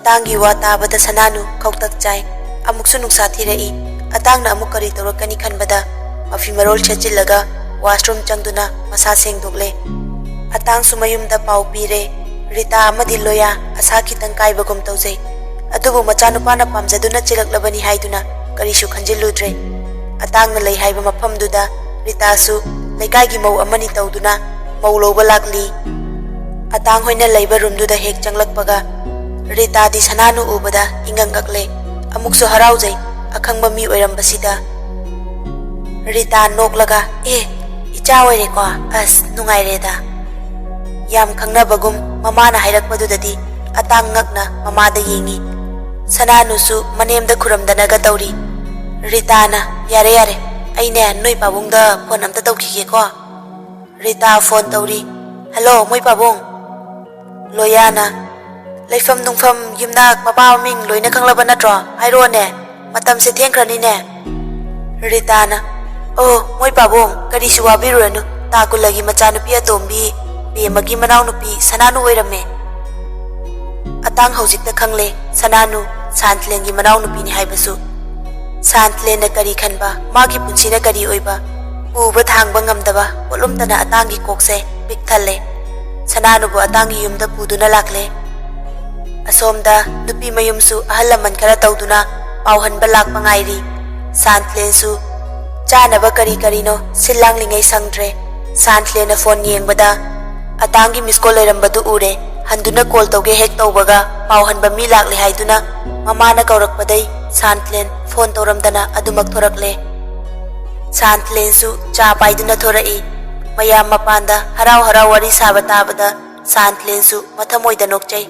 Atanggi wa tabada Sananu kautak chai amuksu nungsa thirai atangna amuk kari tawrakani khanbada mafi marol chechillaga washroom changduna masa sengdokle atang sumayumda pau pire Rita amadi loya asa khitang kaibagum tawjai adubu machanupana pamjaduna chilaklabani haiduna karisu khanjiludre atangna lei haiba mafamduda Rita su leikaigi mau amani tawduna mau loba lakli atang hoina leiba roomduda hek changlakpaga Rita di Sananu ubada ingangakle amuksu haraujai akhangba mi oirambasida Rita noklaga icha oire ko as nungaireda yam khangnabagum mamana hairakpadudadi atang ngakna mamada yengi Sananu su manemda khuramdanaga tawri Rita na yare yare aine noi pabungda phone amta tawkhige ko Rita phone tawri hello moi pabung loyana Leifam nungfam yumnak mapa ming loina khanglaba natro hairo ne matam se thengkrani ne Rita na oh moi pabong kari suwa biruranu takulagi machanupi atombi bemagi manaunupi Sananu oirame atang hojikta khangle Sananu Santlengi manaunupi ni haibasu Santlen na kari khanba magi punsina kari oiba uba thangba ngamdaba polumtana atangi kokse pikthalle Sananu bu atangi yumda puduna lakle Asomda nupi mayumsu ahalaman kara tawduna pauhanba lakpa ngairi Santlen su chanaba kari karino silanglingai sangdre Santlen na phone yengbada atangi miss call leirambadu ure handuna call tawge hek tawbaga pauhanba mi lakle haiduna mamana kaurakpadai Santlen phone tawramdana adumak thorakle Santlen su cha paiduna thorai mayam mapanda harau harau wari saba tabada Santlen su mathamoida nokchai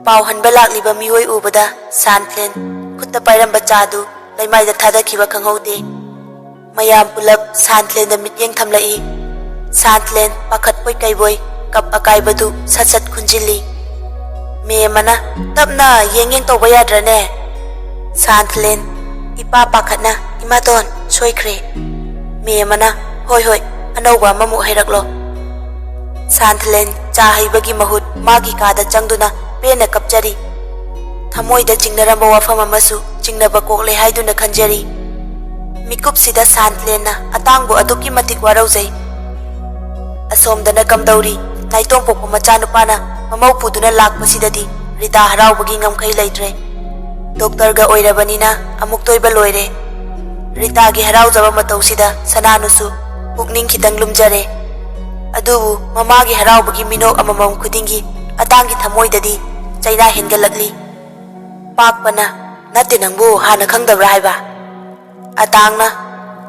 pauhanba lakliba mioi ubada Santlen khutta pairamba chadu laimaida thadakhiba khanghaude mayam pulap Santlen da mityeng thamlai Santlen pakhat poi kaiboi kap akaibadu satsat khunjili me mana tapna yeng tawba yadrane Santlen ipa pakhatna imaton soikhre me mana hoi hoi anauba mamu hairaklo Santlen cha haibagi mahut magi kada changduna pena kapjari thamoida chingnaramba wafam amasu chingnaba kokle haiduna khanjari mikupsida Santlen na atangbu aduki matik waraujai asomdana kamdauri naitong pokpa machanupana mamau puduna lakpasidadi Rita haraubagi ngamkai leitre doctor ga oirabanina amuk toiba loire Rita gi haraujaba matausida Sananusu pukning khitang lumjare adubu mamagi haraubagi minok amamam khudingi atangi thamoidadi chaina hengalakli pakpana nate nangbu hana khangdabra haiba atangna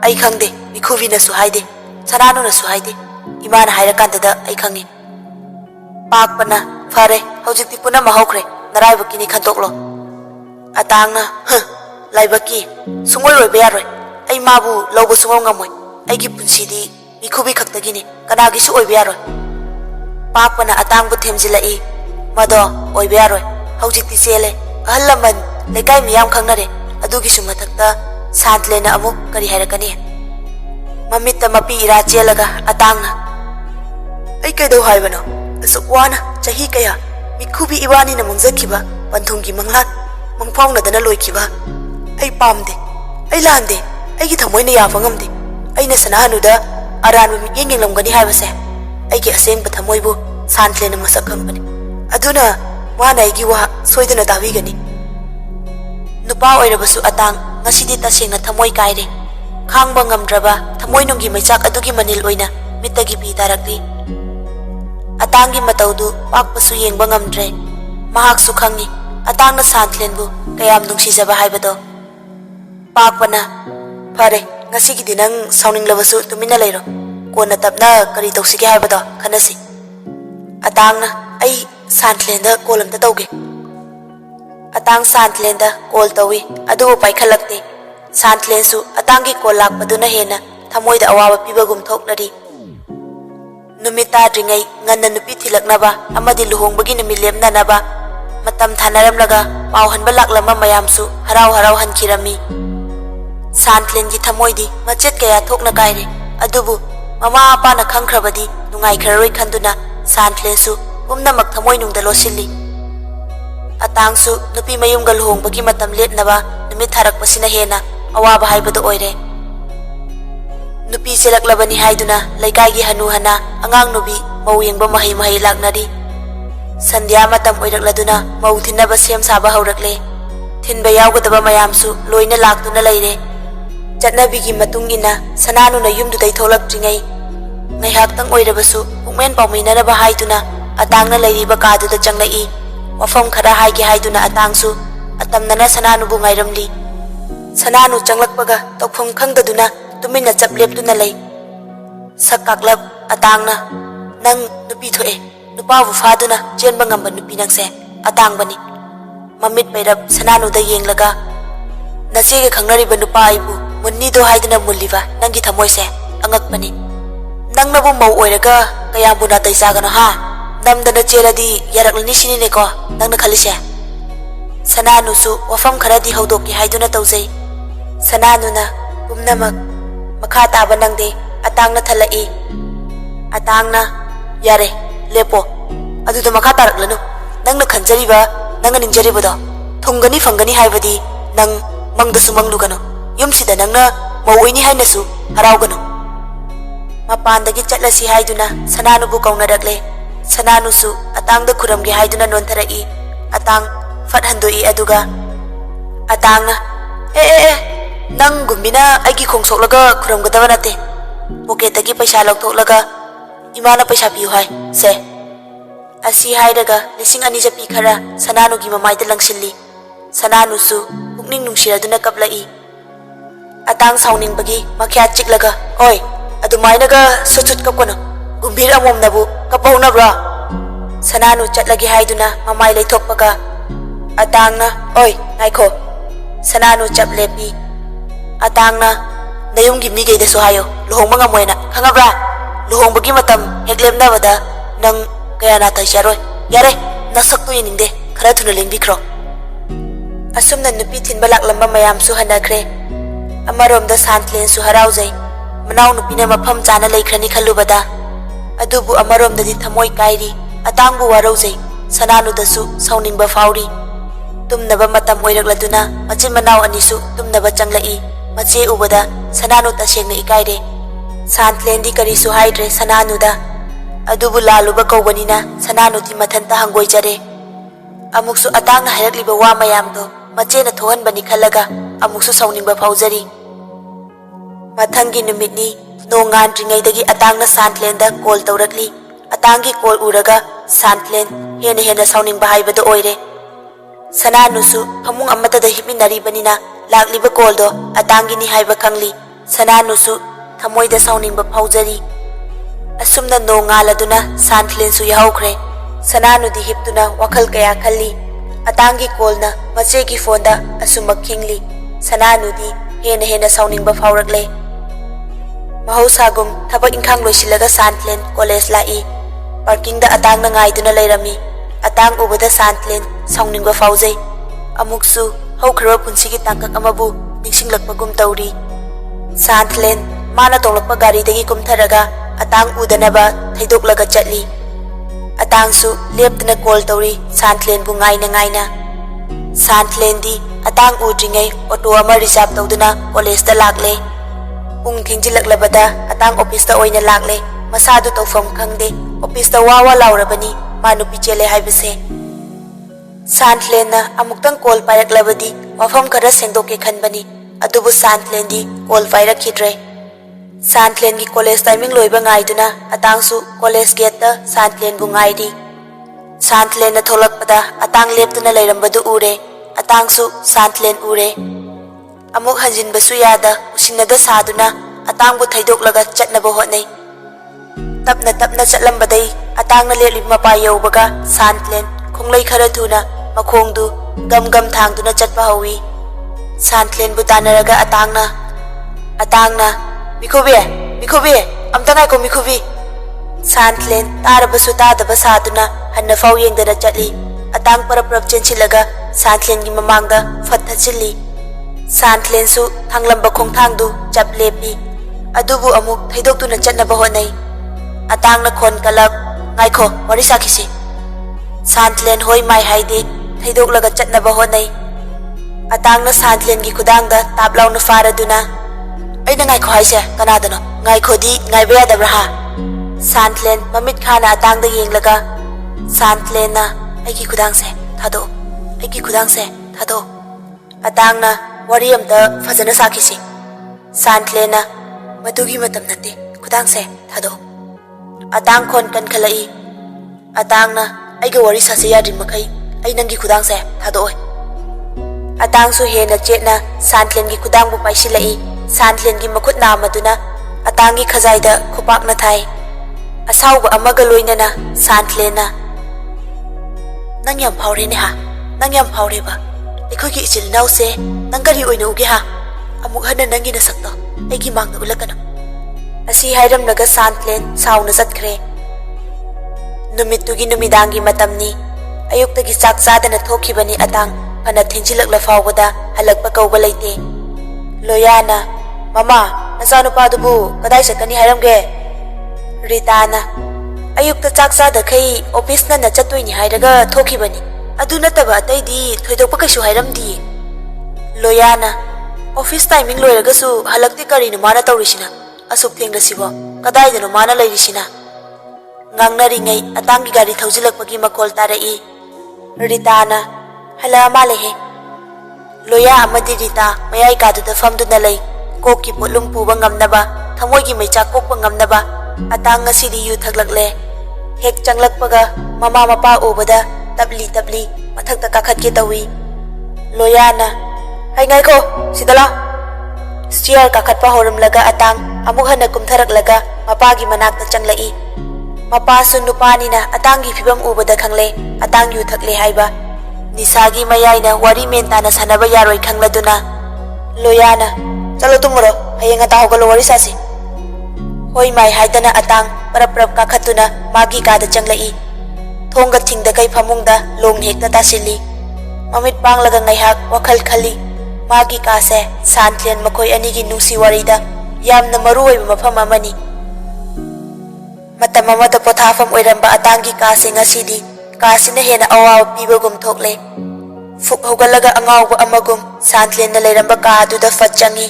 ai khangde mikhuvina su haide Sananu na su haide imana hairakandada ai khangi pakpana fare hojikti puna mahokre naraibakini khantoklo atangna laibaki sungoi roiba yaroi ai mabu lobo sungom ngamoi aigi punsidi mikhubi khaktagini kanagi su oiba yaroi pakpana atangbu themjilai mado oiba yaroi hojikti sele ahalaman lekai miyam khangnare adugi su mathakta Santlen na amuk kari hairakani mamitta mapi ira chelaga atangna ai kaidau haibano asukwana chahi kaya mikhubi ibani na mungjakhiba panthungi manglat mangphawna dana loikiba ai pamde ai lande ai gi thamoina yafa ngamde aina Sananuda aranbu mi yenglamgani haibase ai gi asengba thamoibu Santlen na masak khambani aduna wana ai gi wa soiduna dawigani nupa oirabasu atang ngasidi tasengna thamoi kaire khangba ngamdraba thamoi nungi maichak adugi manil oina mitagi bi tarakti atangi mataudu pakpasu yengba ngamdre mahak su khangi atangna Santlen bu kayam nungsijaba haibado pakpana fare ngasigi dinang sauninglabasu tumina leiro kona tapna kari toksige haibado khanasi atangna ai Santlen da kolamta tawge atang Santlen da call tawi adu pai khalakte Santlen su atangi call lakpaduna hena thamoida awaba pibagum thoknari numita dringai nganna nupi thilaknaba amadi luhongbagi numi lemnanaba matam thanaramlaga pauhanba laklama mayamsu harau harau hankhirami Santlen gi thamoidi machet kaya thokna kaire adubu mama apana khangkhrabadi nungai kharoi khanduna Santlen su umnamak thamoi nungda losili atangsu nupi mayumga luhongbagi matam lepnaba numit tharakpasina hena awaba haibadu oire. Nupi selaklabani haiduna laikagi hanu hana angang nubi mau yengba mahi laknari. Sandhya matam oirakladuna mau thinaba sem saba haurakle. Thinba yawgadaba mayamsu loina laktuna leire. Chatnabigi matung ina sananuna yumdudai tholakdringai ngaihaktang oirabasu pukmen pauminaraba haiduna atangna leiriba kaduda changlai. Wafam khara haigi haiduna atangsu atamnana sananubu ngairamli. Sananu changlakpaga tokpham khangdaduna tumina chapleptuna lei. Sakaklap atangna nang nupi thoe nupabu faduna chenba ngamba nupi nangse atangbani. Mamit pairap sananuda yenglaga nasege khangnariba nupa aibu munnido haiduna mulliba nangi thamoise angakpani. Nangnabu mau oiraga kayambu na taisagano ha namdana cheradi yaraklani sinine ko nangna khalise. Sananusu wafam kharadi haudoki haiduna tausei. Sananuna pumnamak makha taba nangde atangna thalai. Atangna yare lepo aduda makha taraklanu nangna khanjariba nangna ningjaribodo thungani fangani haibadi nang mangdasu manglugano yumsida nangna mauini hainasu haraugano. Mapandagi chatlasi haiduna sananubu kaunaragle. Sananusu atangda khuramgi haiduna nontharai. Atang fathandoi aduga atangna nang gumbina aigi khongsoklaga khuramgadaba nate pocketagi paisa lauthoklaga imana paisa piu hai se asi hairaga lising ani japi khara sananugi mamaida langsilli. Sananusu pukning nungsiraduna kaplai. Atang sauningbagi makhya chiklaga oi adumainaga suchut kapkono gumbir amomnabu kapaunabra. Sananu chatlagi haiduna mamai leithokpaga atangna oi ngaikho. Sananu chaplepi. Atangna nayumgi migeidasu hayo luhongba ngamoina khangabra luhongbagi matam heklemnabada nang kayana taisaroi yare nasaktu yiningde khara thuna lengbikhro. Asumna nupi thinba laklamba mayamsu hanakre. Amaromda Santlensu harauzai manau nupina mafam chana leikrani khalubada adubu amaromdadi thamoi kairi atangbu warauzai. Sananudasu sauningba fauri. Tumnaba matam oirakladuna machin manau anisu tumnaba changlai. Mache ubada sananu tasengna ikaire. Santlendi karisu haidre sananuda adubu laluba kaubanina sananuti mathanta hangoijare. Amuksu atangna hairakliba wa mayamdo machena thohanbani khalaga amuksu sauningba faujari. Mathangi numitni nongandringaidagi atangna Santlenda call taurakli. Atangi call uraga Santlen hena sauningba haibadu oire. Sananusu phamung amatada hipminaribanina lakliba call do atangi ni haiba khangli. Sananusu thamoida sauningba faujari. Asumna nongaladuna Santlensu yahaukre. Sananudi hiptuna wakhal kaya khalli. Atangi call na machegi phone da asumak khingli. Sananudi hena sauningba faurakle. Mahosagum thabak inkhang loisilaga Santlen college lai. Parking da atang na ngaiduna leirami. Atang ubada Santlen sauningba faujai. Amuksu haukhra punsigi tangkak amabu ningsinglakpagum tauri. Santlen mana tonglakpa gari dagi kumtharaga atang udanaba thaidoklaga chatli. Atangsu leptana call tauri Santlen bu ngaina. Santlendi atang udringai auto ama reserve tawduna college da lakle. Pung thingjilaklabada atang office da oina lakle. Masadu tawfam khangde office da wawa laurabani manu pichele haibase. Santlena amuktang call pailaklabadi wafam khara sengdoke khanbani adubu Santlendi call pairakidre. Santlengi college timing loiba ngaiduna atangsu college gate da Santlen bu ngaidi. Santlen na tholakpada atang leptuna leirambadu ure. Atangsu Santlen ure. Amuk hanjinbasu yada usinada saduna atangbu thaidoklaga chatnaba hotnai. Tapna chatlambadai atangna leplib mapa yaubaga Santlen khonglai khara thuna makhongdu gam thangduna chatpa hawi. Santlen bu tanaraga atangna mikhobe amta ngai ko mikhobi. Santlen tarabasu tadaba saduna hanna fau yengdana chatli. Atang parap chenchilaga Santlen gi mamangda fathachili. Santlen su thanglamba khongthangdu chaplepi adubu amuk thaidokduna chatnaba honai. Atang na khon kalak ngaikho wari sakhisi. Santlen hoi mai haide ꯊꯩꯗꯣꯛꯂꯒ ꯆꯠꯅꯕ ꯍꯣꯠꯅꯩ꯫ ꯑꯇꯥꯡꯅ ꯁꯥꯟꯊꯂꯦꯟꯒꯤ ꯈꯨꯗꯥꯡꯗ ꯇꯥꯞ ꯂꯥꯎꯅ ꯐꯥꯔꯗꯨꯅ ꯑꯩꯅ ꯉꯥꯏꯈꯣ ꯍꯥꯏꯁꯦ ꯀꯅꯥꯗꯅꯣ? ꯉꯥꯏꯈꯣꯗꯤ ꯉꯥꯏꯕ ꯌꯥꯗꯕ꯭ꯔꯥ ꯍꯥ? ꯁꯥꯟꯊꯂꯦꯟ ꯃꯃꯤꯠ ꯈꯥꯅ ꯑꯇꯥꯡꯗ ꯌꯦꯡꯂꯒ ꯁꯥꯟꯊꯂꯦꯟꯅ ꯑꯩꯒꯤ ꯈꯨꯗꯥꯡꯁꯦ ꯊꯥꯗꯣꯛꯑꯣ, ꯑꯩꯒꯤ ꯈꯨꯗꯥꯡꯁꯦ ꯊꯥꯗꯣꯛꯑꯣ꯫ ꯑꯇꯥꯡꯅ ꯋꯥꯔꯤ ꯑꯝꯇ ꯐꯖꯅ ꯁꯥꯈꯤꯁꯤ꯫ ꯁꯥꯟꯊꯂꯦꯟꯅ ꯃꯗꯨꯒꯤ ꯃꯇꯝ ꯅꯠꯇꯦ, ꯈꯨꯗꯥꯡꯁꯦ ꯊꯥꯗꯣꯛꯑꯣ꯫ ꯑꯇꯥꯡ ꯈꯣꯟ ꯀꯟꯈꯠꯂꯛꯏ꯫ ꯑꯇꯥꯡꯅ ꯑꯩꯒ ꯋꯥꯔꯤ ꯁꯥꯁꯦ ꯌꯥꯗ꯭ꯔꯤ ꯃꯈꯩ ꯑꯩ ꯅꯪꯒꯤ ꯈꯨꯗꯥꯡꯁꯦ ꯊꯥꯗꯣꯛꯑꯣꯏ꯫ ꯑꯇꯥꯡꯁꯨ ꯍꯦꯟꯅ ꯆꯦꯠꯅ ꯁꯥꯟꯊꯂꯦꯟꯒꯤ ꯈꯨꯗꯥꯡꯕꯨ ꯄꯥꯏꯁꯤꯜꯂꯛꯏ꯫ ꯁꯥꯟꯊꯂꯦꯟꯒꯤ ꯃꯈꯨꯠ ꯅꯥꯝꯃꯗꯨꯅ ꯑꯇꯥꯡꯒꯤ ꯈꯖꯥꯏꯗ ꯈꯨꯄꯥꯛꯅ ꯊꯥꯏ꯫ ꯑꯁꯥꯎꯕ ꯑꯃꯒ ꯂꯣꯏꯅꯅ ꯁꯥꯟꯊꯂꯦꯟꯅ ꯅꯪ ꯌꯥꯝ ꯐꯥꯎꯔꯦꯅꯦ ꯍꯥ? ꯅꯪ ꯌꯥꯝ ꯐꯥꯎꯔꯦꯕ? ꯑꯩꯈꯣꯏꯒꯤ ꯏꯆꯤꯜ ꯏꯅꯥꯎꯁꯦ ꯅꯪ ꯀꯔꯤ ꯑꯣꯏꯅ ꯎꯒꯦ ꯍꯥ? ꯑꯃꯨꯛ ꯍꯟꯅ ꯅꯪꯒꯤ ꯅꯁꯛꯇꯣ ꯑꯩꯒꯤ ꯃꯥꯡꯗ ꯎꯠꯂꯛꯀꯅꯨ꯫ ꯑꯁꯤ ꯍꯥꯏꯔꯝꯂꯒ ꯁꯥꯟꯊꯂꯦꯟ ꯁꯥꯎꯅ ꯆꯠꯈ꯭ꯔꯦ꯫ ꯅꯨꯃꯤꯠꯇꯨꯒꯤ ꯅꯨꯃꯤꯗꯥꯡꯒꯤ ꯃꯇꯝꯅꯤ꯫ ꯑꯌꯨꯛꯇꯒꯤ ꯆꯥꯛ ꯆꯥꯗꯅ ꯊꯣꯛꯈꯤꯕꯅꯤ ꯑꯇꯥꯡ꯫ ꯐꯅ ꯊꯦꯡꯖꯤꯜꯂꯛꯂ ꯐꯥꯎꯕꯗ ꯍꯜꯂꯛꯄ ꯀꯧꯕ ꯂꯩꯇꯦ꯫ ꯂꯣꯌꯥꯅ ꯃꯃꯥ ꯅꯆꯥꯅꯨꯄꯥꯗꯨꯕꯨ ꯀꯗꯥꯏ ꯆꯠꯀꯅꯤ ꯍꯥꯏꯔꯝꯒꯦ? ꯔꯤꯇꯥꯅ ꯑꯌꯨꯛꯇ ꯆꯥꯛ ꯆꯥꯗꯈꯩ ꯑꯣꯐꯤꯁ ꯉꯟꯅ ꯆꯠꯇꯣꯏꯅꯤ ꯍꯥꯏꯔꯒ ꯊꯣꯛꯈꯤꯕꯅꯤ, ꯑꯗꯨ ꯅꯠꯇꯕ ꯑꯇꯩꯗꯤ ꯊꯣꯏꯗꯣꯛꯄ ꯀꯩꯁꯨ ꯍꯥꯏꯔꯝꯗꯤꯌꯦ꯫ ꯂꯣꯌꯥꯅ ꯑꯣꯐꯤꯁ ꯇꯥꯏꯃꯤꯡ ꯂꯣꯏꯔꯒꯁꯨ ꯍꯜꯂꯛꯇꯦ ꯀꯔꯤꯅꯣ ꯃꯥꯅ ꯇꯧꯔꯤꯁꯤꯅ? ꯑꯁꯨꯛ ꯊꯦꯡꯂꯁꯤꯕꯣ ꯀꯗꯥꯏꯗꯅꯣ ꯃꯥꯅ ꯂꯩꯔꯤꯁꯤꯅ? ꯉꯥꯡꯅꯔꯤꯉꯩ ꯑꯇꯥꯡꯒꯤ ꯒꯥꯔꯤ ꯊꯧꯖꯤꯜꯂꯛꯄꯒꯤ ꯃꯈꯣꯜ ꯇꯥꯔꯛꯏ꯫ ꯔꯤꯇꯥꯅ ꯍꯜꯂꯛꯑ ꯃꯥꯜꯂꯦꯍꯦ꯫ ꯂꯣꯌꯥ ꯑꯃꯗꯤ ꯔꯤꯇꯥ ꯃꯌꯥꯏ ꯀꯥꯗꯨꯗ ꯐꯝꯗꯨꯅ ꯂꯩ꯫ ꯀꯣꯛꯀꯤ ꯄꯣꯠꯂꯨꯝ ꯄꯨꯕ ꯉꯝꯅꯕ, ꯊꯃꯣꯏꯒꯤ ꯃꯩꯆꯥꯛ ꯀꯣꯛꯄ ꯉꯝꯅꯕ ꯑꯇꯥꯡ ꯉꯁꯤꯗꯤ ꯌꯨ ꯊꯛꯂꯛꯂꯦ꯫ ꯍꯦꯛ ꯆꯪꯂꯛꯄꯒ ꯃꯃꯥ ꯃꯄꯥ ꯎꯕꯗ ꯇꯞꯂꯤ ꯇꯞꯂꯤ ꯃꯊꯛꯇ ꯀꯥꯈꯠꯀꯦ ꯇꯧꯏ꯫ ꯂꯣꯌꯥꯅ ꯍꯩ ꯉꯥꯏꯈꯣ ꯁꯤꯗ ꯂꯥ꯫ ꯁ꯭ꯇꯤꯌꯔ ꯀꯥꯈꯠꯄ ꯍꯧꯔꯝꯂꯒ ꯑꯇꯥꯡ ꯑꯃꯨꯛ ꯍꯟꯅ ꯀꯨꯝꯊꯔꯛꯂꯒ ꯃꯄꯥꯒꯤ ꯃꯅꯥꯛꯇ ꯆꯪꯂꯛꯏ꯫ ꯃꯄꯥꯁꯨ ꯅꯨꯄꯥꯅꯤꯅ ꯑꯇꯥꯡꯒꯤ ꯐꯤꯕꯝ ꯎꯕꯗ ꯈꯪꯂꯦ ꯑꯇꯥꯡ ꯌꯨ ꯊꯛꯂꯦ ꯍꯥꯏꯕ꯫ ꯅꯤꯁꯥꯒꯤ ꯃꯌꯥꯏꯅ ꯋꯥꯔꯤ ꯃꯦꯟ ꯇꯥꯅ ꯁꯥꯟꯅꯕ ꯌꯥꯔꯣꯏ ꯈꯪꯂꯗꯨꯅ ꯂꯣꯌꯥꯅ ꯆꯠꯂꯣ ꯇꯨꯝꯃꯨꯔꯣ, ꯍꯌꯦꯡ ꯉꯟꯇꯥ ꯍꯧꯒꯠꯂꯣ ꯋꯥꯔꯤ ꯁꯥꯁꯤ꯫ ꯍꯣꯏ ꯃꯥꯏ ꯍꯥꯏꯗꯅ ꯑꯇꯥꯡ ꯄꯔꯞ ꯄꯔꯞ ꯀꯥꯈꯠꯇꯨꯅ ꯃꯥꯒꯤ ꯀꯥꯗ ꯆꯪꯂꯛꯏ꯫ ꯊꯣꯡꯒ ꯊꯤꯡꯗꯈꯩ ꯐꯃꯨꯡꯗ ꯂꯣꯡ ꯍꯦꯛꯇ ꯇꯥꯁꯤꯜꯂꯤ꯫ ꯃꯃꯤꯠ ꯄꯥꯡꯂꯒ ꯉꯥꯏꯍꯥꯛ ꯋꯥꯈꯜ ꯈꯜꯂꯤ꯫ ꯃꯥꯒꯤ ꯀꯥꯁꯦ ꯁꯥꯟꯊꯂꯦꯟ ꯃꯈꯣꯏ ꯑꯅꯤꯒꯤ ꯅꯨꯡꯁꯤ ꯋꯥꯔꯤꯗ ꯌꯥꯝꯅ ꯃꯔꯨ ꯑꯣꯏꯕ ꯃꯐꯝ ꯑꯃꯅꯤ꯫ ꯃꯇꯝ ꯑꯃꯗ ꯄꯣꯊꯥꯐꯝ ꯑꯣꯏꯔꯝꯕ ꯑꯇꯥꯡꯒꯤ ꯀꯥꯁꯦ ꯉꯁꯤꯗꯤ ꯀꯥꯁꯤꯅ ꯍꯦꯟꯅ ꯑꯋꯥꯕ ꯄꯤꯕꯒꯨꯝ ꯊꯣꯛꯂꯦ꯫ ꯐꯨꯛ ꯍꯧꯒꯠꯂꯒ ꯑꯉꯥꯎꯕ ꯑꯃꯒꯨꯝ ꯁꯥꯟꯊꯂꯦꯟꯅ ꯂꯩꯔꯝꯕ ꯀꯥ ꯑꯗꯨꯗ ꯐꯠ ꯆꯪꯏ꯫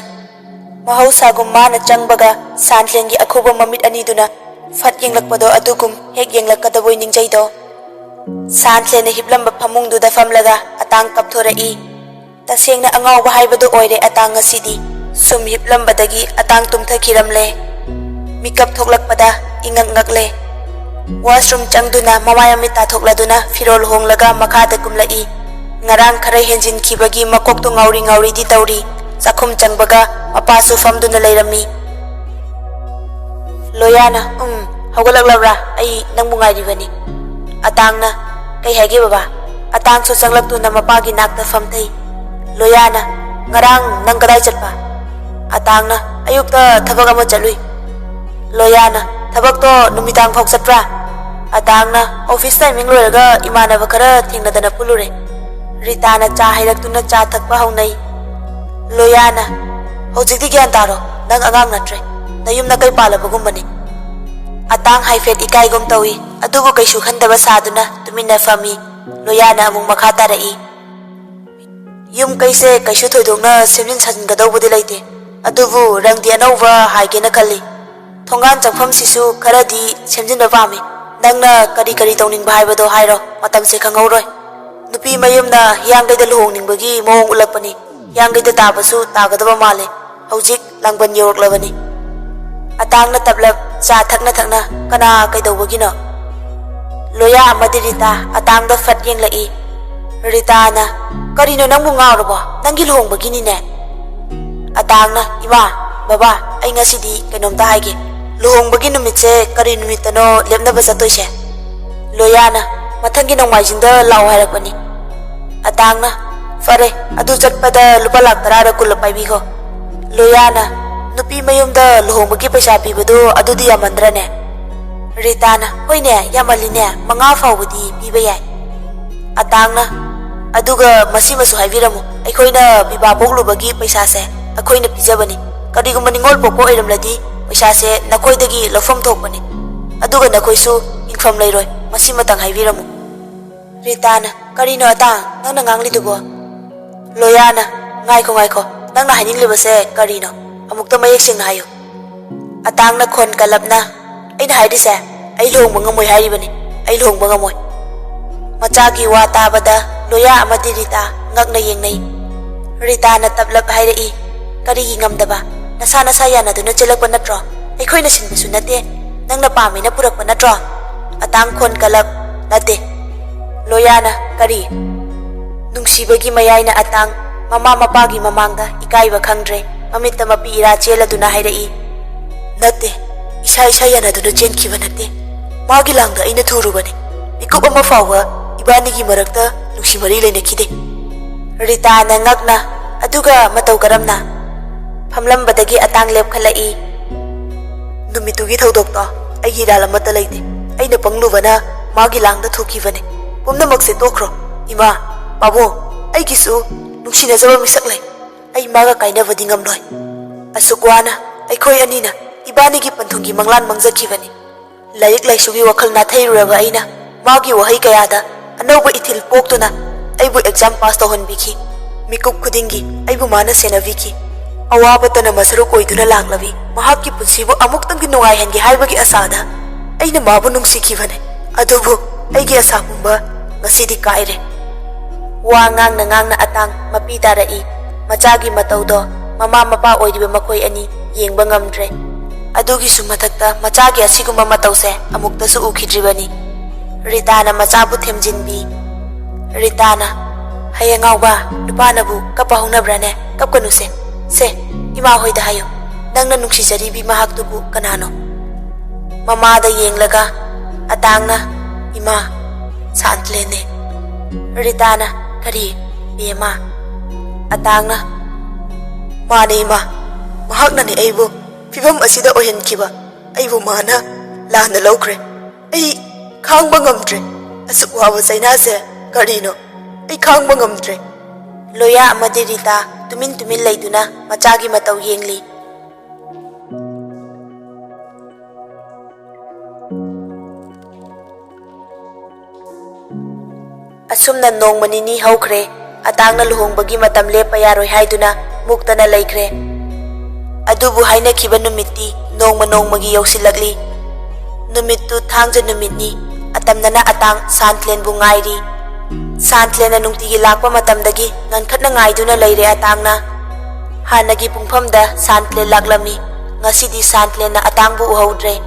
ꯃꯍꯧꯁꯥꯒꯨꯝ ꯃꯥꯅ ꯆꯪꯕꯒ ꯁꯥꯟꯊꯂꯦꯟꯒꯤ ꯑꯈꯨꯕ ꯃꯃꯤꯠ ꯑꯅꯤꯗꯨꯅ ꯐꯠ ꯌꯦꯡꯂꯛꯄꯗꯣ ꯑꯗꯨꯒꯨꯝ ꯍꯦꯛ ꯌꯦꯡꯂꯛꯀꯗꯕꯣꯏ ꯅꯤꯡꯖꯩꯗꯣ꯫ ꯁꯥꯟꯊꯂꯦꯟꯅ ꯍꯤꯞꯂꯝꯕ ꯐꯃꯨꯡꯗꯨꯗ ꯐꯝꯂꯒ ꯑꯇꯥꯡ ꯀꯞꯊꯣꯔꯛꯏ꯫ ꯇꯁꯦꯡꯅ ꯑꯉꯥꯎꯕ ꯍꯥꯏꯕꯗꯨ ꯑꯣꯏꯔꯦ ꯑꯇꯥꯡ ꯉꯁꯤꯗꯤ꯫ ꯁꯨꯝ ꯍꯤꯞꯂꯝꯕꯗꯒꯤ ꯑꯇꯥꯡ ꯇꯨꯝꯊꯈꯤꯔꯝꯂꯦ꯫ ꯃꯤꯀꯞ ꯊꯣꯛꯂꯛꯄꯗ ꯏꯉꯛ ꯉꯛꯂꯦ꯫ ꯋꯥꯁꯔꯨꯝ ꯆꯪꯗꯨꯅ ꯃꯃꯥꯏ ꯃꯃꯤꯠ ꯇꯥꯊꯣꯛꯂꯗꯨꯅ ꯐꯤꯔꯣꯜ ꯍꯣꯡꯂꯒ ꯃꯈꯥꯗ ꯀꯨꯝꯂꯛꯏ꯫ ꯉꯔꯥꯡ ꯈꯔ ꯍꯦꯟꯖꯤꯟꯈꯤꯕꯒꯤ ꯃꯀꯣꯛꯇꯣ ꯉꯥꯎꯔꯤ ꯉꯥꯎꯔꯤꯗꯤ ꯇꯧꯔꯤ꯫ ꯆꯥꯛꯈꯨꯝ ꯆꯪꯕꯒ ꯃꯄꯥꯁꯨ ꯐꯝꯗꯨꯅ ꯂꯩꯔꯝꯃꯤ꯫ ꯂꯣꯌꯥꯅ ꯍꯧꯒꯠꯂꯛꯂꯕ꯭ꯔꯥ? ꯑꯩ ꯅꯪꯕꯨ ꯉꯥꯏꯔꯤꯕꯅꯤ꯫ ꯑꯇꯥꯡꯅ ꯀꯩ ꯍꯥꯏꯒꯦ ꯕꯕꯥ? ꯑꯇꯥꯡꯁꯨ ꯆꯪꯂꯛꯇꯨꯅ ꯃꯄꯥꯒꯤ ꯅꯥꯛꯇ ꯐꯝꯊꯩ꯫ ꯂꯣꯌꯥꯅ ꯉꯔꯥꯡ ꯅꯪ ꯀꯗꯥꯏ ꯆꯠꯄ? ꯑꯇꯥꯡꯅ ꯑꯌꯨꯛꯇ ꯊꯕꯛ ꯑꯃ ꯆꯠꯂꯨꯏ꯫ ꯂꯣꯌꯥꯅ ꯊꯕꯛꯇꯣ ꯅꯨꯃꯤꯗꯥꯡ ꯐꯥꯎ ꯆꯠꯄ꯭ꯔꯥ? ꯑꯇꯥꯡꯅ ꯑꯣꯐꯤꯁ ꯇꯥꯏꯃꯤꯡ ꯂꯣꯏꯔꯒ ꯏꯃꯥꯟꯅꯕ ꯈꯔ ꯊꯦꯡꯅꯗꯅ ꯄꯨꯜꯂꯨꯔꯦ꯫ ꯔꯤꯇꯥꯅ ꯆꯥ ꯍꯩꯔꯛꯇꯨꯅ ꯆꯥ ꯊꯛꯄ ꯍꯧꯅꯩ꯫ ꯂꯣꯌꯥꯅ ꯍꯧꯖꯤꯛꯇꯤ ꯒ꯭ꯌꯥꯟ ꯇꯥꯔꯣ, ꯅꯪ ꯑꯉꯥꯡ ꯅꯠꯇ꯭ꯔꯦ, ꯅꯌꯨꯝ ꯅꯀꯩ ꯄꯥꯜꯂꯕꯒꯨꯝꯕꯅꯤ꯫ ꯑꯇꯥꯡ ꯍꯥꯏꯐꯦꯠ ꯏꯀꯥꯏꯒꯨꯝ ꯇꯧꯏ, ꯑꯗꯨꯕꯨ ꯀꯩꯁꯨ ꯈꯟꯗꯕ ꯁꯥꯗꯨꯅ ꯇꯨꯃꯤꯟꯅ ꯐꯝꯃꯤ꯫ ꯂꯣꯌꯥꯅ ꯑꯃꯨꯛ ꯃꯈꯥ ꯇꯥꯔꯛꯏ꯫ ꯌꯨꯝ ꯀꯩꯁꯦ ꯀꯩꯁꯨ ꯊꯣꯏꯗꯣꯛꯅ ꯁꯦꯝꯖꯤꯟ ꯁꯥꯖꯤꯟꯒꯗꯧꯕꯗꯤ ꯂꯩꯇꯦ, ꯑꯗꯨꯕꯨ ꯔꯪꯗꯤ ꯑꯅꯧꯕ ꯍꯥꯏꯒꯦꯅ ꯈꯜꯂꯤ꯫ ꯊꯣꯡꯒꯥꯟ ꯆꯪꯐꯝꯁꯤꯁꯨ ꯈꯔꯗꯤ ꯁꯦꯝꯖꯤꯟꯕ ꯄꯥꯝꯃꯤ꯫ ꯅꯪꯅ ꯀꯔꯤ ꯀꯔꯤ ꯇꯧꯅꯤꯡꯕ ꯍꯥꯏꯕꯗꯣ ꯍꯥꯏꯔꯣ, ꯃꯇꯝꯁꯦ ꯈꯪꯍꯧꯔꯣꯏ꯫ ꯅꯨꯄꯤ ꯃꯌꯨꯝꯅ ꯍꯤꯌꯥꯡꯒꯩꯗ ꯂꯨꯍꯣꯡꯅꯤꯡꯕꯒꯤ ꯃꯑꯣꯡ ꯎꯠꯂꯛꯄꯅꯤ꯫ ꯍꯤꯌꯥꯡꯒꯩꯗ ꯇꯥꯕꯁꯨ ꯇꯥꯒꯗꯕ ꯃꯥꯜꯂꯦ, ꯍꯧꯖꯤꯛ ꯂꯥꯡꯕꯟ ꯌꯧꯔꯛꯂꯕꯅꯤ꯫ ꯑꯇꯥꯡꯅ ꯇꯞꯂꯞ ꯆꯥ ꯊꯛꯅ ꯊꯛꯅ ꯀꯅꯥ ꯀꯩꯗꯧꯕꯒꯤꯅꯣ? ꯂꯣꯌꯥ ꯑꯃꯗꯤ ꯔꯤꯇꯥ ꯑꯇꯥꯡꯗ ꯐꯠ ꯌꯦꯡꯂꯛꯏ꯫ ꯔꯤꯇꯥꯅ ꯀꯔꯤꯅꯣ ꯅꯪꯕꯨ ꯉꯥꯎꯔꯕꯣ? ꯅꯪꯒꯤ ꯂꯨꯍꯣꯡꯕꯒꯤꯅꯤꯅꯦ꯫ ꯑꯇꯥꯡꯅ ꯏꯃꯥ ꯕꯕꯥ ꯑꯩ ꯉꯁꯤꯗꯤ ꯀꯩꯅꯣꯝꯇ ꯍꯥꯏꯒꯦ, ꯂꯨꯍꯣꯡꯕꯒꯤ ꯅꯨꯃꯤꯠꯁꯦ ꯀꯔꯤ ꯅꯨꯃꯤꯠꯇꯅꯣ ꯂꯦꯞꯅꯕ ꯆꯠꯇꯣꯏꯁꯦ? ꯂꯣꯌꯥꯅ ꯃꯊꯪꯒꯤ ꯅꯣꯡꯃꯥꯏꯖꯤꯡꯗ ꯂꯥꯛꯑꯣ ꯍꯥꯏꯔꯛꯄꯅꯤ꯫ ꯑꯇꯥꯡꯅ ꯐꯔꯦ, ꯑꯗꯨ ꯆꯠꯄꯗ ꯂꯨꯄꯥ ꯂꯥꯛ 10ꯔ 10 ꯄꯥꯏꯕꯤꯈꯣ꯫ ꯂꯣꯌꯥꯅ ꯅꯨꯄꯤ ꯃꯌꯨꯝꯗ ꯂꯨꯍꯣꯡꯕꯒꯤ ꯄꯩꯁꯥ ꯄꯤꯕꯗꯨ ꯑꯗꯨꯗꯤ ꯌꯥꯝꯃꯟꯗ꯭ꯔꯅꯦ? ꯔꯤꯇꯥꯅ ꯍꯣꯏꯅꯦ ꯌꯥꯝꯃꯜꯂꯤꯅꯦ, 5 ꯐꯥꯎꯕꯗꯤ ꯄꯤꯕ ꯌꯥꯏ꯫ ꯑꯇꯥꯡꯅ ꯑꯗꯨꯒ ꯃꯁꯤꯃꯁꯨ ꯍꯥꯏꯕꯤꯔꯝꯃꯨ, ꯑꯩꯈꯣꯏꯅ ꯄꯤꯕꯥ ꯄꯣꯛꯂꯨꯕꯒꯤ ꯄꯩꯁꯥꯁꯦ ꯑꯩꯈꯣꯏꯅ ꯄꯤꯖꯕꯅꯤ꯫ ꯀꯔꯤꯒꯨꯝꯕ ꯅꯤꯡꯉꯣꯜ ꯄꯣꯛꯄ ꯑꯣꯏꯔꯝꯂꯗꯤ ꯄꯩꯁꯥꯁꯦ ꯅꯈꯣꯏꯗꯒꯤ ꯂꯧꯐꯝ ꯊꯣꯛꯄꯅꯤ, ꯑꯗꯨꯒ ꯅꯈꯣꯏꯁꯨ ꯍꯤꯡꯐꯝ ꯂꯩꯔꯣꯏ, ꯃꯁꯤꯃꯇꯪ ꯍꯥꯏꯕꯤꯔꯝꯃꯨ꯫ Ritana, karino atang, nang nanganglidubo. Loyana, ngaiko ngaiko, nang nahaninglibase karino, amukta mayek na hayo. Atang na kon kalap na, ay nahaidi se, ay luhong mga moy haribani, ay luhong mga moy. Machagi wata bada, loya amadi Rita, ngak na yengnay. Ritana tablap haidai, karigi ngamdaba, nasana saya na doon na chilak pa natro, ay koy nasinbaso nate, nang napami na purak pa natro. Atang kon kalap, nate. Loyana, kari. Nungsibagi mayay na atang, mama mapagi mamangda, ikaiba khangdre, mamit na mapiira chela doon na haidai. Nate, isa-isa yan na doon na chen kiba nate. Magi lang da ay naturo ni. Ikup ang mafawa, ibanigi marakta, nungsi marilay na kide. Rita na ngak na, aduga mataw karam na. Pamlambadagi atang lep kalai. Numitugi tawdok to, ay hirala matalay de. Ay napangluba na, magi lang da thukiba ni. Pumna magsitokro, ima, pabo, ay gisu, nungsi na zaba misaklay. Ay maga kaina vadingam noy. Asukwana, ay koy anina. Ibanigi panthungi manglan mangzakibani. Layik laisugi wakal na thayruraba aina, magi wahay kayada, anawba itil poktuna, aybu exam pass tawhanbiki. Mikup khudingi, aybu mana senaviki. Awabata na masaruk oiduna laklabi, mahakki punsibu amuktang ginungayhangi haibagi asada, ayna mabu nungsikibani. Adubu, aygi asapumba, ngasidi kaire. Wangang na atang, mapita rai, machagi matawdo, mama mapa oidiba makoy ani, yengba ngamdre. Adugi sumatakta machagi asigumba matawse amukta su ukidribani. Ritana machabu themjinbi. Ritana, hayangaw ba, nupanabu kapahungnabrane, kapkanuse. Se, ima hoy da hayo, nang nanungsijaribi mahaktubu kanano. Mamada yenglaga, atangna, ima, saantlene. Ritana, kari, biyama. Atangna, mane ima, mahakna ni aibo. Fibam asida ohenkiba, aybu mana lana lawkre. Ay khangba ngamdre. Asuk wawa sainase karino. Ay khangba ngamdre. Loya amadi Rita tumin layduna machagi mataw yengli. Asumna nong manini hawkre, atang na luhongbagi matam lepa yaroy hayduna mukta na laykre. Adubu haina kiba numiti nongmagi yausilagli. Numittu thangja numitni atamna na atang santlen bu ngairi. Santlen na nungtigi lakpa matamdagi ngankhat na ngaidu na layre atang na. Hanagi pungpamda santlen laklami, ngasidi santlen na atang bu uhaudre.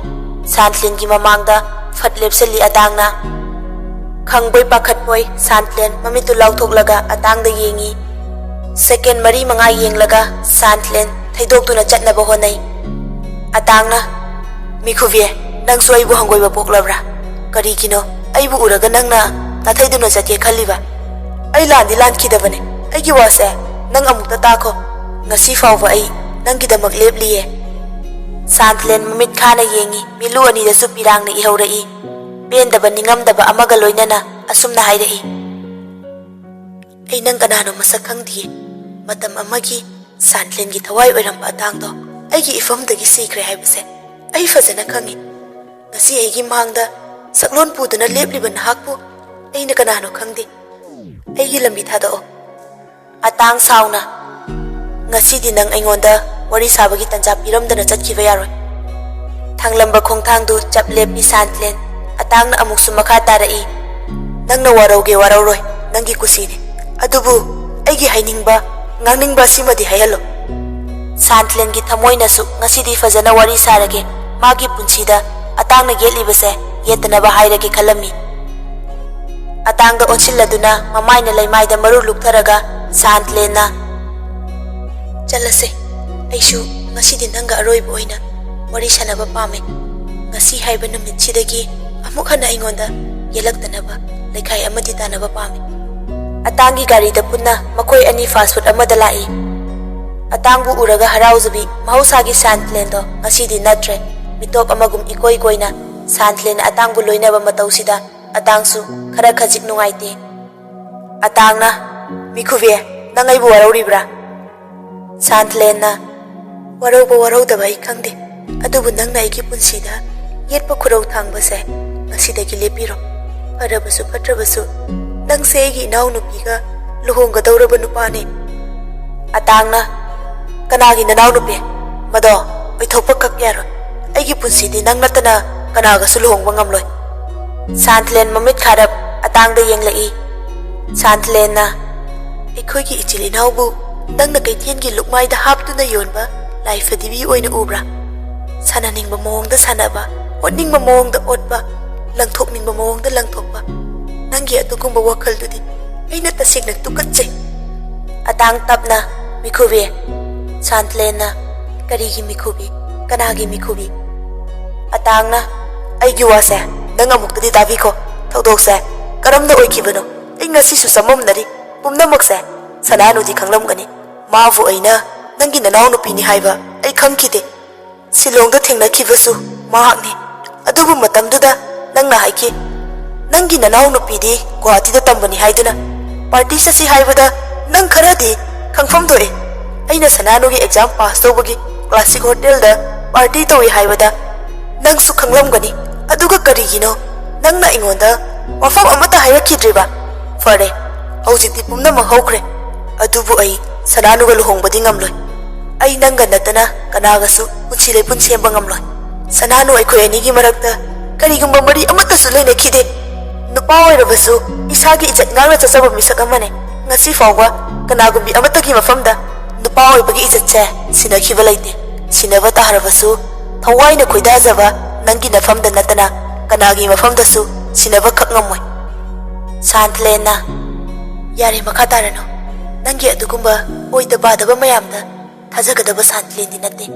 Santlen gi mamangda fatlep sali atang na. Khangboy pakhatboy santlen mamitu lauthoglaga atang da yengi. Second mari mga yenglaga santlen thaydok na chat na bahonay. Atang na, mikuvye, nang so aybu hanggoy bapok-labra. Karigino, aybu uraga nang na, nathaydo na chat ye khaliba. Ay landi land kidabane, ay giwase, nang amuk tatako, ngasi fawwa ay, nang gidamak lebliye. Santlen mamit ka na yengi, milu ani da supirang na ihawrai. Bendaba ningamdaba amagaloy na asum na hayrai. Ay nang kanano masakhang diye, matam amagi, Santlen gi thawai oiramba atangdo aigi ifamdagi sikre haibase ai fazana khangi. Ngasi aigi mangda saklon puduna lepliba nahakpu aina kanano khangdi. Aigi lambi thadao. Atang sauna. Ngasi di nang aingonda wari sabagi tanja piramdana chatkiba yaroi. Thanglamba khongthangdu chap lepni Santlen atang na amuk sumakha tarai. Nang na warauge warauroi nangi kusini. Adubu aigi hainingba ngangningba simadi hayalo. Santlen gi thamoy nasu ngasidi fazana wari sarage magi punsida atang na gelibase yetanaba hairage khalami. Atang da onsilladuna mamay na laymay da maru luktaraga Santlen na chalase aishu ngasidi nanga aroiba oina wari sanaba pame. Ngasi haiba numit sidagi amuk hana ingonda yelaktanaba laikhay amadi tanaba pame. Atangi gari da punna makoy ani fast food amada lai. Atangbu uraga harauzabi mahusagi Santlen do ngasidi natre mitop amagum ikoy na Santlen atangbu loinaba matawsida atangsu khara khajik nungaite. Atang na mikhuve nangaibu warauribra. Santlen na warauba ai khangde adubu nangna aigi punsida yetpa khurau thangbase ngasidagi lepiro. Farabasu fatrabasu ꯅꯪꯁꯦ ꯑꯩꯒꯤ ꯏꯅꯥꯎꯅꯨꯄꯤꯒ ꯂꯨꯍꯣꯡꯒꯗꯧꯔꯕ ꯅꯨꯄꯥꯅꯤ. ꯑꯇꯥꯡꯅ ꯀꯅꯥꯒꯤ ꯅꯅꯥꯎꯅꯨꯄꯤ? ꯃꯗꯣ ꯑꯣꯏꯊꯣꯛꯄ ꯀꯛ ꯌꯥꯔꯣꯏ. ꯑꯩꯒꯤ ꯄꯨꯟꯁꯤꯗꯤ ꯅꯪ ꯅꯠꯇꯅ ꯀꯅꯥꯒꯁꯨ ꯂꯨꯍꯣꯡꯕ ꯉꯝꯂꯣꯏ. ꯁꯥꯟꯇꯂꯦꯟ ꯃꯃꯤꯠ ꯈꯥꯔꯞ ꯑꯇꯥꯡꯗ ꯌꯦꯡꯂꯛꯏ. ꯁꯥꯟꯇꯂꯦꯟꯅ ꯑꯩꯈꯣꯏꯒꯤ ꯏꯆꯤꯜ ꯏꯅꯥꯎꯕꯨ ꯅꯪꯅ ꯀꯩꯊꯦꯜꯒꯤ ꯂꯨꯛꯃꯥꯏꯗ ꯍꯥꯞꯇꯨꯅ ꯌꯣꯟꯕ ꯂꯥꯏꯐꯗꯤꯕꯤ ꯑꯣꯏꯅ ꯎꯕ꯭ꯔꯥ? ꯁꯥꯟꯅꯅꯤꯡꯕ ꯃꯑꯣꯡꯗ ꯁꯥꯟꯅꯕ, ꯑꯣꯠꯅꯤꯡꯕ ꯃꯑꯣꯡꯗ ꯑꯣꯠꯄ, ꯂꯪꯊꯣꯛꯅꯤꯡꯕ ꯃꯑꯣꯡꯗ ꯂꯪꯊꯣꯛꯄ. ꯅꯪꯒꯤ ꯑꯗꯨꯒꯨꯝꯕ ꯋꯥꯈꯜꯗꯨꯗꯤ ꯑꯩꯅ ꯇꯁꯦꯡꯅ ꯇꯨꯀꯠꯆꯩ. ꯑꯇꯥꯡ ꯇꯞꯅ ꯃꯤꯈꯨꯕꯤ. ꯁꯥꯟꯇꯂꯦꯟꯅ ꯀꯔꯤꯒꯤ ꯃꯤꯈꯨꯕꯤ? ꯀꯅꯥꯒꯤ ꯃꯤꯈꯨꯕꯤ? ꯑꯇꯥꯡꯅ ꯑꯩꯒꯤ ꯋꯥꯁꯦ ꯅꯪ ꯑꯃꯨꯛꯇꯗꯤ ꯇꯥꯕꯤꯈꯣ. ꯊꯧꯗꯣꯛꯁꯦ ꯀꯔꯝꯅ ꯑꯣꯏꯈꯤꯕꯅꯣ ꯑꯩ ꯉꯁꯤꯁꯨ ꯆꯃꯝꯅꯔꯤ. ꯄꯨꯝꯅꯃꯛꯁꯦ ꯁꯅꯥꯅꯨꯗꯤ ꯈꯪꯂꯝꯒꯅꯤ. ꯃꯥꯕꯨ ꯑꯩꯅ ꯅꯪꯒꯤ ꯅꯅꯥꯎꯅꯨꯄꯤꯅꯤ ꯍꯥꯏꯕ ꯑꯩ ꯈꯪꯈꯤꯗꯦ. ꯁꯤꯂꯣꯡꯗ ꯊꯦꯡꯅꯈꯤꯕꯁꯨ ꯃꯍꯥꯛꯅꯤ. ꯑꯗꯨꯕꯨ ꯃꯇꯝꯗꯨꯗ ꯅꯪꯅ ꯍꯥꯏꯈꯤ ꯅꯪꯒꯤ ꯅꯅꯥꯎꯅꯨꯄꯤꯗꯤ ꯒꯨꯋꯥꯍꯥꯇꯤꯗ ꯇꯝꯕꯅꯤ ꯍꯥꯏꯗꯨꯅ. ꯄꯥꯔꯇꯤ ꯆꯠꯁꯤ ꯍꯥꯏꯕꯗ ꯅꯪ ꯈꯔꯗꯤ ꯈꯪꯐꯝ ꯊꯣꯛꯏ. ꯑꯩꯅ ꯁꯅꯥꯅꯨꯒꯤ ꯑꯦꯛꯖꯥꯝ ꯄꯥꯁ ꯇꯧꯕꯒꯤ ꯀ꯭ꯂꯥꯁꯤꯛ ꯍꯣꯇꯦꯜꯗ ꯄꯥꯔꯇꯤ ꯇꯧꯏ ꯍꯥꯏꯕꯗ ꯅꯪꯁꯨ ꯈꯪꯂꯝꯒꯅꯤ. ꯑꯗꯨꯒ ꯀꯔꯤꯒꯤꯅꯣ ꯅꯪꯅ ꯑꯩꯉꯣꯟꯗ ꯋꯥꯐꯝ ꯑꯃꯠꯇ ꯍꯥꯏꯔꯛꯈꯤꯗ꯭ꯔꯤꯕ? ꯐꯔꯦ, ꯍꯧꯖꯤꯛꯇꯤ ꯄꯨꯝꯅꯃꯛ ꯍꯧꯈ꯭ꯔꯦ. ꯑꯗꯨꯕꯨ ꯑꯩ ꯁꯅꯥꯅꯨꯒ ꯂꯨꯍꯣꯡꯕꯗꯤ ꯉꯝꯂꯣꯏ. ꯑꯩ ꯅꯪꯒ ꯅꯠꯇꯅ ꯀꯅꯥꯒꯁꯨ ꯄꯨꯟꯁꯤ ꯂꯩꯄꯨꯟ ꯁꯦꯝꯕ ꯉꯝꯂꯣꯏ. ꯁꯅꯥꯅꯨ ꯑꯩꯈꯣꯏ ꯑꯅꯤꯒꯤ ꯃꯔꯛꯇ ꯀꯔꯤꯒꯨꯝꯕ ꯃꯔꯤ ꯑꯃꯠꯇꯁꯨ ꯂꯩꯅꯈꯤꯗꯦ. ꯅꯨꯄꯥ ꯑꯣꯏꯔꯕꯁꯨ ꯏꯁꯥꯒꯤ ꯏꯖꯠ ꯉꯥꯛꯅ ꯆꯠꯆꯕ ꯃꯤꯁꯛ ꯑꯃꯅꯦ. ꯉꯁꯤ ꯐꯥꯎꯕ ꯀꯅꯥꯒꯨꯝꯕꯤ ꯑꯃꯠꯇꯒꯤ ꯃꯐꯝꯗ ꯅꯨꯄꯥ ꯑꯣꯏꯕꯒꯤ ꯏꯖꯠꯁꯦ ꯁꯤꯟꯅꯈꯤꯕ ꯂꯩꯇꯦ. ꯁꯤꯟꯅꯕ ꯇꯥꯔꯕꯁꯨ ꯊꯋꯥꯏꯅ ꯈꯣꯏꯗꯥꯖꯕ ꯅꯪꯒꯤ ꯅꯐꯝꯗ ꯅꯠꯇꯅ ꯀꯅꯥꯒꯤ ꯃꯐꯝꯗꯁꯨ ꯁꯤꯟꯅꯕ ꯈꯛ ꯉꯝꯃꯣꯏ. ꯁꯥꯟꯇꯂꯦꯟꯅ ꯌꯥꯔꯦ, ꯃꯈꯥ ꯇꯥꯔꯅꯨ. ꯅꯪꯒꯤ ꯑꯗꯨꯒꯨꯝꯕ ꯑꯣꯏꯗ ꯄꯥꯗꯕ ꯃꯌꯥꯝꯗ ꯊꯥꯖꯒꯗꯕ ꯁꯥꯟꯇꯂꯦꯟꯗꯤ ꯅꯠꯇꯦ.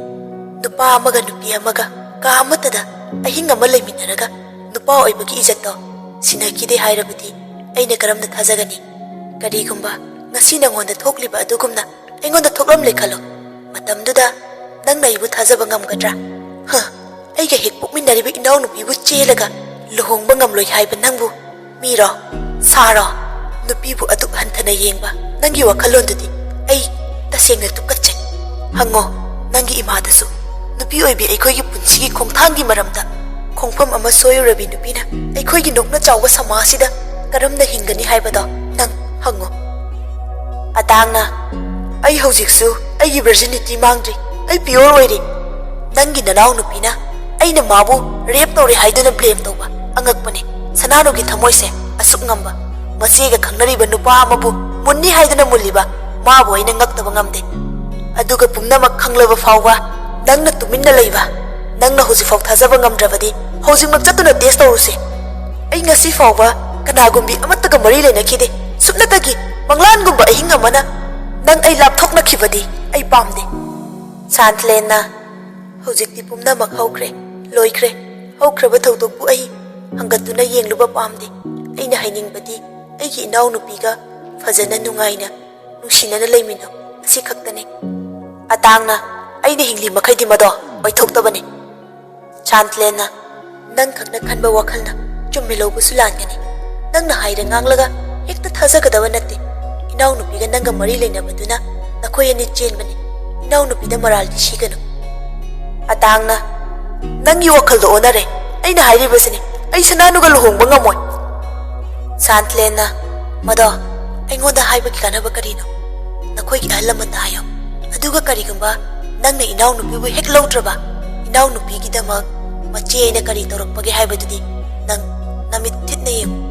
ꯅꯨꯄꯥ ꯑꯃꯒ ꯅꯨꯄꯤ ꯑꯃꯒ ꯀꯥ ꯑꯃꯠꯇꯗ ꯑꯍꯤꯡ ꯑꯃ ꯂꯩꯃꯤꯟꯅꯔꯒ ꯅꯨꯄꯥ ꯑꯣꯏꯕꯒꯤ ꯏꯖꯠꯇꯣ ꯁꯤꯟꯅꯈꯤꯗꯦ ꯍꯥꯏꯔꯕꯗꯤ ꯑꯩꯅ ꯀꯔꯝꯅ ꯊꯥꯖꯒꯅꯤ? ꯀꯔꯤꯒꯨꯝꯕ ꯉꯁꯤ ꯅꯉꯣꯟꯗ ꯊꯣꯛꯂꯤꯕ ꯑꯗꯨꯒꯨꯝꯅ ꯑꯩꯉꯣꯟꯗ ꯊꯣꯛꯂꯝꯂꯦ ꯈꯜꯂꯣ. ꯃꯇꯝꯗꯨꯗ ꯅꯪꯅ ꯑꯩꯕꯨ ꯊꯥꯖꯕ ꯉꯝꯒꯗ꯭ꯔꯥ? ꯑꯩꯒ ꯍꯦꯛ ꯄꯣꯛꯃꯤꯟꯅꯔꯤꯕ ꯏꯅꯥꯎꯅꯨꯄꯤꯕꯨ ꯆꯦꯜꯂꯒ ꯂꯨꯍꯣꯡꯕ ꯉꯝꯂꯣꯏ ꯍꯥꯏꯕ ꯅꯪꯕꯨ ꯃꯤꯔꯣ? ꯁꯥꯔꯣ? ꯅꯨꯄꯤꯕꯨ ꯑꯗꯨꯛ ꯍꯟꯊꯅ ꯌꯦꯡꯕ ꯅꯪꯒꯤ ꯋꯥꯈꯜꯂꯣꯟꯗꯨꯗꯤ ꯑꯩ ꯇꯁꯦꯡꯅ ꯇꯨꯀꯠꯆꯩ. ꯍꯪꯉꯣ ꯅꯪꯒꯤ ꯏꯃꯥꯗꯁꯨ. ꯅꯨꯄꯤ ꯑꯣꯏꯕꯤ ꯑꯩꯈꯣꯏꯒꯤ ꯄꯨꯟꯁꯤꯒꯤ ꯈꯣꯡꯊꯥꯡꯒꯤ ꯃꯔꯝꯗ ꯈꯣꯡꯐꯝ ꯑꯃ ꯁꯣꯏꯔꯨꯔꯕꯤ ꯅꯨꯄꯤꯅ ꯑꯩꯈꯣꯏꯒꯤ ꯅꯣꯛꯅ ꯆꯥꯎꯕ ꯁꯃꯥꯖꯁꯤꯗ ꯀꯔꯝꯅ ꯍꯤꯡꯒꯅꯤ ꯍꯥꯏꯕꯗꯣ ꯅꯪ ꯍꯪꯉꯣ. ꯑꯇꯥꯡꯅ ꯑꯩ ꯍꯧꯖꯤꯛꯁꯨ ꯑꯩꯒꯤ ꯚꯔꯖꯤꯅꯤꯇꯤ ꯃꯥꯡꯗ꯭ꯔꯤ. ꯑꯩ ꯄꯤꯌꯣꯔ ꯑꯣꯏꯔꯤ. ꯅꯪꯒꯤ ꯅꯅꯥꯎꯅꯨꯄꯤꯅ ꯑꯩꯅ ꯃꯥꯕꯨ ꯔꯦꯞ ꯇꯧꯔꯦ ꯍꯥꯏꯗꯨꯅ ꯕ꯭ꯂꯦꯝ ꯇꯧꯕ ꯑꯉꯛꯄꯅꯤ. ꯁꯅꯥꯅꯨꯒꯤ ꯊꯃꯣꯏꯁꯦ ꯑꯁꯨꯛ ꯉꯝꯕ, ꯃꯆꯦꯒ ꯈꯪꯅꯔꯤꯕ ꯅꯨꯄꯥ ꯑꯃꯕꯨ ꯃꯨꯟꯅꯤ ꯍꯥꯏꯗꯨꯅ ꯃꯨꯜꯂꯤꯕ ꯃꯥꯕꯨ ꯑꯩꯅ ꯉꯛꯇꯕ ꯉꯝꯗꯦ. ꯑꯗꯨꯒ ꯄꯨꯝꯅꯃꯛ ꯈꯪꯂꯕ ꯐꯥꯎꯕ ꯅꯪꯅ ꯇꯨꯃꯤꯟꯅ ꯂꯩꯕ. ꯅꯪꯅ ꯍꯧꯖꯤꯛꯐꯥꯎ ꯊꯥꯖꯕ ꯉꯝꯗ꯭ꯔꯕꯗꯤ ꯍꯧꯖꯤꯛꯃꯛ ꯆꯠꯇꯨꯅ ꯇꯦꯁ ꯇꯧꯔꯨꯁꯦ. ꯑꯩ ꯉꯁꯤ ꯐꯥꯎꯕ ꯀꯅꯥꯒꯨꯝꯕꯤ ꯑꯃꯠꯇꯒ ꯃꯔꯤ ꯂꯩꯅꯈꯤꯗꯦ. ꯁꯨꯞꯅꯇꯒꯤ ꯃꯪꯂꯥꯟꯒꯨꯝꯕ ꯑꯍꯤꯡ ꯑꯃꯅ ꯅꯪ ꯑꯩ ꯂꯥꯞꯊꯣꯛꯅꯈꯤꯕꯗꯤ ꯑꯩ ꯄꯥꯝꯗꯦ. ꯁꯥꯟꯇꯂꯦꯟꯅ ꯍꯧꯖꯤꯛꯇꯤ ꯄꯨꯝꯅꯃꯛ ꯍꯧꯈ꯭ꯔꯦ, ꯂꯣꯏꯈ꯭ꯔꯦ. ꯍꯧꯈ꯭ꯔꯕ ꯊꯧꯗꯣꯛꯄꯨ ꯑꯩ ꯍꯪꯒꯠꯇꯨꯅ ꯌꯦꯡꯂꯨꯕ ꯄꯥꯝꯗꯦ. ꯑꯩꯅ ꯍꯥꯏꯅꯤꯡꯕꯗꯤ ꯑꯩꯒꯤ ꯏꯅꯥꯎꯅꯨꯄꯤꯒ ꯐꯖꯅ ꯅꯨꯡꯉꯥꯏꯅ ꯅꯨꯡꯁꯤꯅꯅ ꯂꯩꯃꯤꯟꯅꯧ, ꯑꯁꯤ ꯈꯛꯇꯅꯤ. ꯑꯇꯥꯡꯅ ꯑꯩꯅ ꯍꯤꯡꯂꯤ ꯃꯈꯩꯗꯤ ꯃꯗꯣ ꯑꯣꯏꯊꯣꯛꯇꯕꯅꯤ. ꯁꯥꯟꯇꯂꯦꯟꯅ ꯅꯪ ꯈꯛꯅ ꯈꯟꯕ ꯋꯥꯈꯜꯅ ꯆꯨꯝꯃꯤ ꯂꯧꯕꯁꯨ ꯂꯥꯟꯒꯅꯤ. ꯅꯪꯅ ꯍꯥꯏꯔ ꯉꯥꯡꯂꯒ ꯍꯦꯛꯇ ꯊꯥꯖꯒꯗꯕ ꯅꯠꯇꯦ. ꯏꯅꯥꯎꯅꯨꯄꯤꯒ ꯅꯪꯒ ꯃꯔꯤ ꯂꯩꯅꯕꯗꯨꯅ ꯅꯈꯣꯏ ꯑꯅꯤ ꯆꯦꯟꯕꯅꯤ. ꯏꯅꯥꯎꯅꯨꯄꯤꯗ ꯃꯔꯥꯜꯗꯤ ꯁꯤꯒꯅꯨ. ꯑꯇꯥꯡꯅ ꯅꯪꯒꯤ ꯋꯥꯈꯜꯗꯣ ꯑꯣꯟꯅꯔꯦ. ꯑꯩꯅ ꯍꯥꯏꯔꯤꯕꯁꯤꯅꯤ, ꯑꯩ ꯁꯅꯥꯅꯨꯒ ꯂꯨꯍꯣꯡꯕ ꯉꯝꯃꯣꯏ. ꯁꯥꯟꯇꯂꯦꯟꯅ ꯃꯗꯣ ꯑꯩꯉꯣꯟꯗ ꯍꯥꯏꯕꯒꯤ ꯀꯥꯟꯅꯕ ꯀꯔꯤꯅꯣ? ꯅꯈꯣꯏꯒꯤ ꯑꯍꯜ ꯂꯃꯟꯗ ꯍꯥꯏꯌꯣ. ꯑꯗꯨꯒ ꯀꯔꯤꯒꯨꯝꯕ ꯅꯪꯅ ꯏꯅꯥꯎꯅꯨꯄꯤꯕꯨ ꯍꯦꯛ ꯂꯧꯗ꯭ꯔꯕ ꯏꯅꯥꯎꯅꯨꯄꯤꯒꯤꯗꯃꯛ ꯃꯆꯦ ꯑꯩꯅ ꯀꯔꯤ ꯇꯧꯔꯛꯄꯒꯦ ꯍꯥꯏꯕꯗꯨꯗꯤ ꯅꯪ ꯅꯃꯤꯠ ꯊꯤꯠꯅ ꯌꯦꯡꯉꯨ.